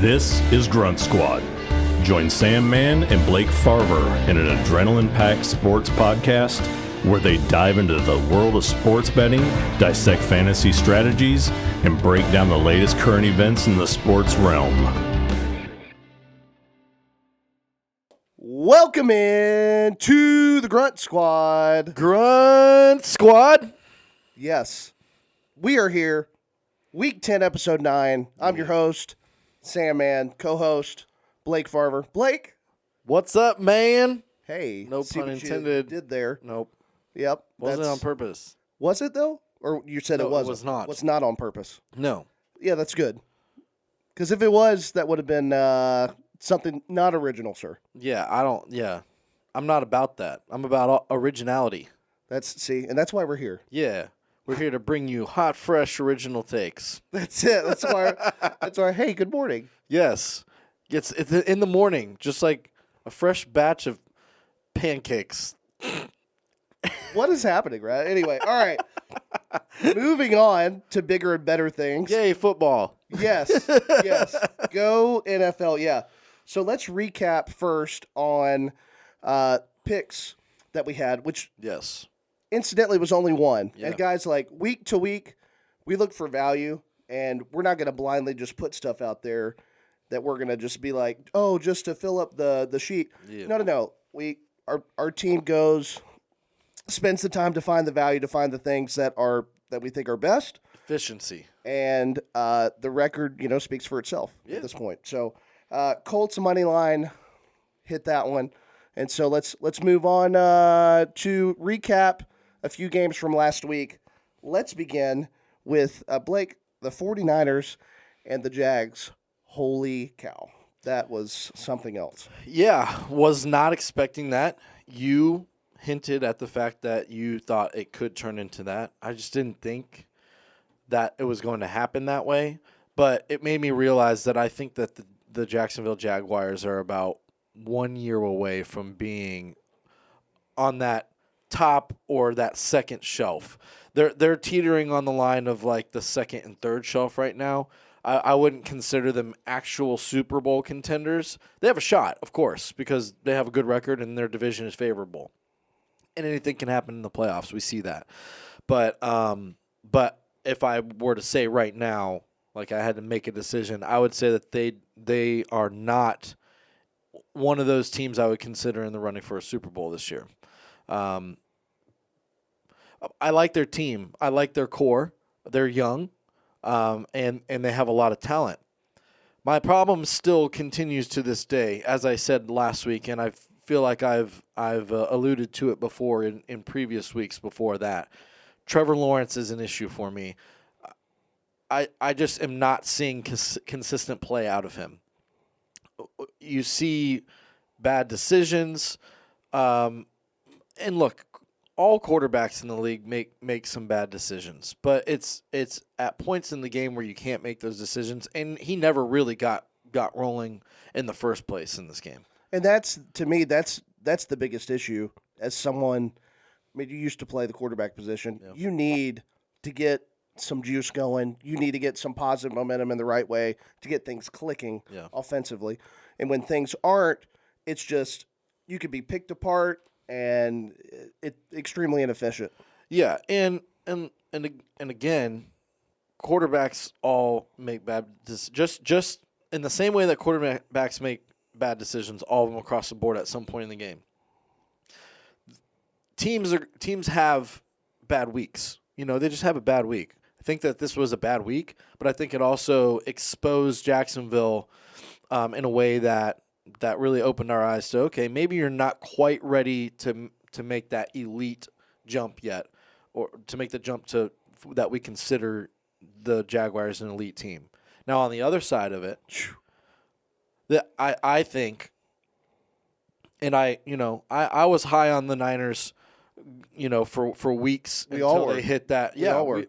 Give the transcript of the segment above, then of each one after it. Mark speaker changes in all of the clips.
Speaker 1: This is Grunt Squad. Join Sam Mann and Blake Farver in an adrenaline-packed sports podcast where they dive into the world of sports betting, dissect fantasy strategies, and break down the latest current events in the sports realm.
Speaker 2: Welcome in to the Grunt Squad.
Speaker 3: Grunt Squad?
Speaker 2: Yes, we are here. Week 10, episode 9. I'm your host, Sam Mann, co-host, Blake Farver. Blake?
Speaker 3: What's up, man?
Speaker 2: Hey.
Speaker 3: No
Speaker 2: see
Speaker 3: pun
Speaker 2: what you
Speaker 3: intended.
Speaker 2: did there.
Speaker 3: Nope.
Speaker 2: Yep.
Speaker 3: Wasn't on purpose.
Speaker 2: Was it, though? Or you said
Speaker 3: No,
Speaker 2: it wasn't?
Speaker 3: it was not.
Speaker 2: Was not on purpose.
Speaker 3: No.
Speaker 2: Yeah, that's good. Because if it was, that would have been something not original, sir.
Speaker 3: Yeah, I'm not about that. I'm about originality.
Speaker 2: And that's why we're here.
Speaker 3: Yeah. We're here to bring you hot, fresh, original takes.
Speaker 2: That's it. That's why, hey, good morning.
Speaker 3: Yes. It's in the morning, just like a fresh batch of pancakes.
Speaker 2: What is happening, right? Anyway, all right. Moving on to bigger and better things.
Speaker 3: Yay, football.
Speaker 2: Yes. Go NFL, yeah. So let's recap first on picks that we had, which
Speaker 3: Yes.
Speaker 2: incidentally was only one.
Speaker 3: Yeah.
Speaker 2: And guys, like week to week, we look for value, and we're not going to blindly just put stuff out there that we're going to just be like, oh, just to fill up the sheet.
Speaker 3: Yeah.
Speaker 2: No. Our team goes, spends the time to find the value, to find the things that we think are best.
Speaker 3: Efficiency.
Speaker 2: And the record, speaks for itself at this point. So Colts money line, hit that one. And so let's move on to recap a few games from last week. Let's begin with Blake, the 49ers and the Jags. Holy cow. That was something else.
Speaker 3: Yeah, was not expecting that. You hinted at the fact that you thought it could turn into that. I just didn't think that it was going to happen that way. But it made me realize that I think that the Jacksonville Jaguars are about 1 year away from being on that top or that second shelf. They're teetering on the line of like the second and third shelf right now. I wouldn't consider them actual Super Bowl contenders. They have a shot, of course, because they have a good record and their division is favorable. And anything can happen in the playoffs. We see that. But if I were to say right now, like I had to make a decision, I would say that they are not one of those teams I would consider in the running for a Super Bowl this year. I like their team. I like their core. They're young, and they have a lot of talent. My problem still continues to this day, as I said last week, and I feel like I've alluded to it before in previous weeks before that. Trevor Lawrence is an issue for me. I just am not seeing consistent play out of him. You see bad decisions, and look, all quarterbacks in the league make some bad decisions, but it's at points in the game where you can't make those decisions, and he never really got rolling in the first place in this game.
Speaker 2: And that's, to me, that's the biggest issue. As someone, you used to play the quarterback position. Yeah. You need to get some juice going. You need to get some positive momentum in the right way to get things clicking offensively. And when things aren't, it's just you could be picked apart and it's extremely inefficient.
Speaker 3: Yeah, and again, quarterbacks all make bad decisions. Just in the same way that quarterbacks make bad decisions, all of them across the board at some point in the game. Teams have bad weeks. They just have a bad week. I think that this was a bad week, but I think it also exposed Jacksonville in a way that really opened our eyes to, okay, maybe you're not quite ready to make that elite jump yet, or to make the jump to that we consider the Jaguars an elite team. Now, on the other side of it, I think, and I was high on the Niners, for weeks until they hit that.
Speaker 2: We all were.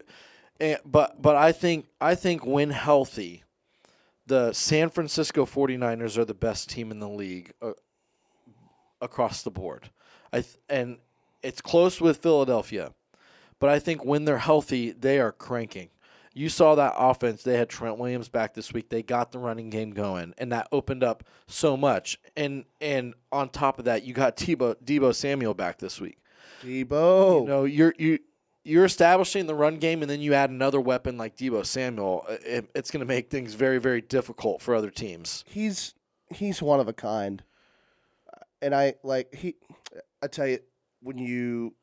Speaker 3: But I think when healthy, the San Francisco 49ers are the best team in the league across the board. And it's close with Philadelphia, but I think when they're healthy, they are cranking. you saw that offense. They had Trent Williams back this week. They got the running game going, and that opened up so much. And on top of that, you got Debo Samuel back this week.
Speaker 2: Debo.
Speaker 3: You know, you're establishing the run game, and then you add another weapon like Debo Samuel. It's going to make things very, very difficult for other teams.
Speaker 2: He's one of a kind, and I tell you, when you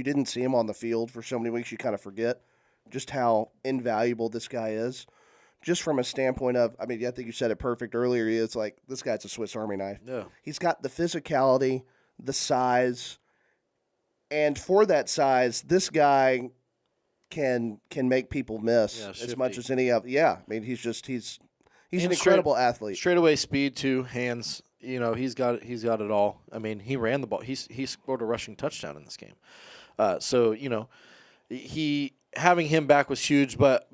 Speaker 2: didn't see him on the field for so many weeks, you kind of forget just how invaluable this guy is. Just from a standpoint of, I mean, I think you said it perfect earlier. It's like this guy's a Swiss Army knife.
Speaker 3: Yeah,
Speaker 2: he's got the physicality, the size. And for that size, this guy can make people miss as much as any of. Yeah, I mean he's an incredible athlete.
Speaker 3: Straightaway speed, too, hands. You know, he's got it all. I mean, he ran the ball. He scored a rushing touchdown in this game. So you know, having him back was huge, but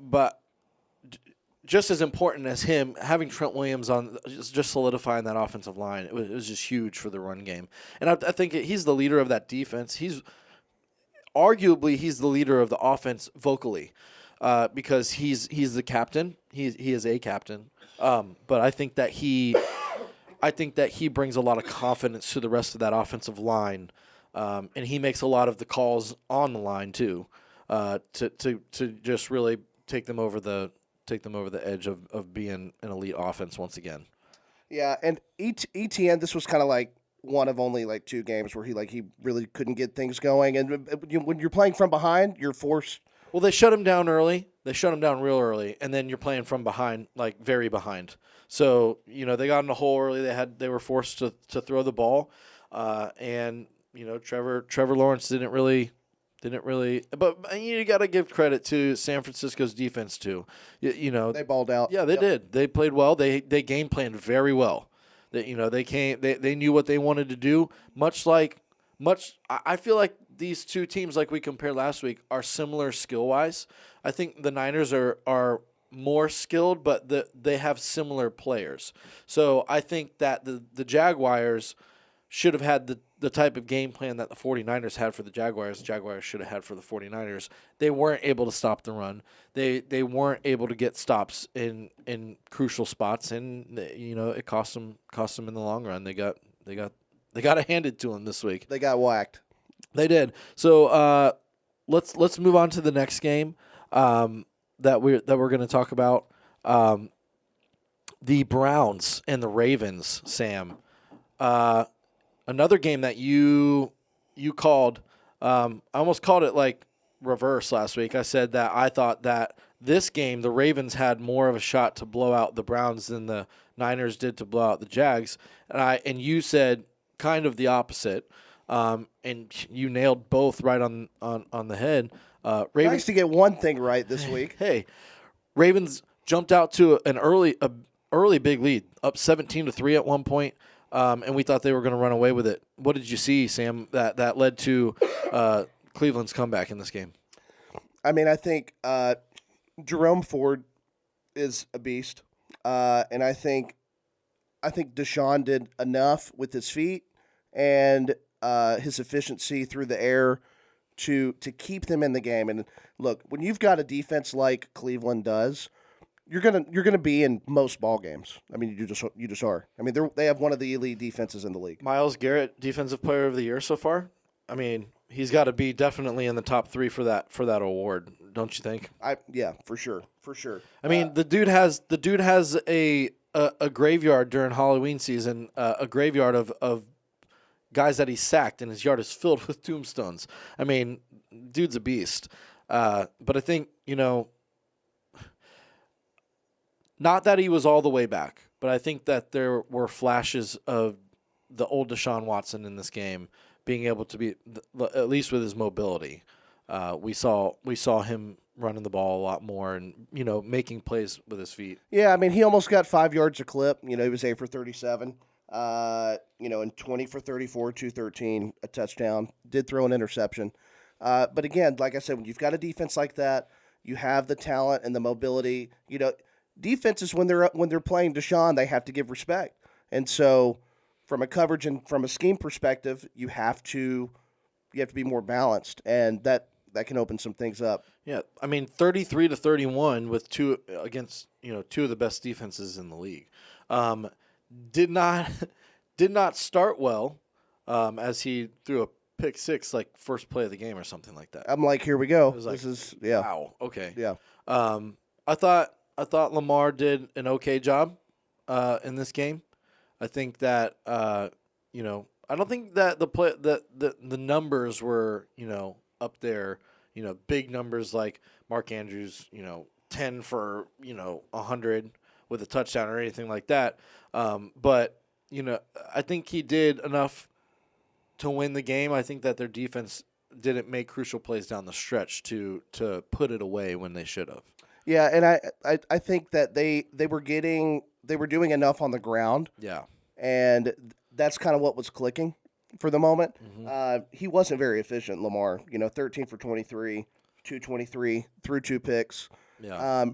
Speaker 3: just as important as him, having Trent Williams on, just solidifying that offensive line, it was just huge for the run game. And I think he's the leader of that defense. He's arguably the leader of the offense vocally, because he's the captain. He is a captain. But I think that he brings a lot of confidence to the rest of that offensive line, and he makes a lot of the calls on the line too, to just really take them over the edge of being an elite offense once again.
Speaker 2: Yeah, and ETN, this was kind of like one of only like 2 games where he really couldn't get things going. And when you're playing from behind, you're forced.
Speaker 3: Well, they shut him down early. They shut him down real early, and then you're playing from behind, like very behind. So you know they got in a hole early. They were forced to throw the ball, and you know Trevor Lawrence didn't really. But you got to give credit to San Francisco's defense too. You know
Speaker 2: they balled out.
Speaker 3: Yeah, they did. They played well. They game planned very well. They knew what they wanted to do. I feel like these two teams, like we compared last week, are similar skill wise. I think the Niners are more skilled, but they have similar players. So I think that the Jaguars should have had the type of game plan that the 49ers had for the Jaguars. The Jaguars should have had for the 49ers. They weren't able to stop the run. They weren't able to get stops in crucial spots, and you know it cost them in the long run. They got it handed to them this week.
Speaker 2: They got whacked.
Speaker 3: They did. So let's move on to the next game that we're going to talk about. The Browns and the Ravens, Sam. Another game that you called. I almost called it like reverse last week. I said that I thought that this game the Ravens had more of a shot to blow out the Browns than the Niners did to blow out the Jags, and you said kind of the opposite. And you nailed both right on the head.
Speaker 2: Ravens nice to get one thing right this week.
Speaker 3: Hey, Ravens jumped out to an early big lead, up 17-3 at one point. And we thought they were going to run away with it. What did you see, Sam, that led to Cleveland's comeback in this game?
Speaker 2: I mean, I think Jerome Ford is a beast, and I think Deshaun did enough with his feet and his efficiency through the air to keep them in the game. And look, when you've got a defense like Cleveland does, you're gonna be in most ball games. I mean, you just are. I mean, they have one of the elite defenses in the league.
Speaker 3: Myles Garrett, Defensive Player of the Year so far. I mean, he's got to be definitely in the top 3 for that award, don't you think?
Speaker 2: Yeah, for sure.
Speaker 3: I mean, the dude has a graveyard during Halloween season, a graveyard of guys that he sacked, and his yard is filled with tombstones. I mean, dude's a beast. But I think, not that he was all the way back, but I think that there were flashes of the old Deshaun Watson in this game being able to be, at least with his mobility. We saw him running the ball a lot more and, making plays with his feet.
Speaker 2: Yeah, I mean, he almost got 5 yards a clip. He was 8 for 37. And 20 for 34, 213, a touchdown. Did throw an interception. But again, like I said, when you've got a defense like that, you have the talent and the mobility. Defenses when they're playing Deshaun, they have to give respect. And so, from a coverage and from a scheme perspective, you have to be more balanced. And that that can open some things up.
Speaker 3: Yeah, I mean 33-31 with two against two of the best defenses in the league. Did not start well as he threw a pick six like first play of the game or something like that.
Speaker 2: I'm like, here we go.
Speaker 3: It was like,
Speaker 2: This is
Speaker 3: wow. Okay.
Speaker 2: Yeah.
Speaker 3: I thought Lamar did an okay job in this game. I think that I don't think that the numbers were up there, big numbers like Mark Andrews, 10 for 100 with a touchdown or anything like that. But I think he did enough to win the game. I think that their defense didn't make crucial plays down the stretch to put it away when they should have.
Speaker 2: Yeah, and I think that they were doing enough on the ground.
Speaker 3: Yeah.
Speaker 2: And that's kind of what was clicking for the moment.
Speaker 3: Mm-hmm.
Speaker 2: He wasn't very efficient, Lamar. 13 for 23, 223, threw 2 picks.
Speaker 3: Yeah.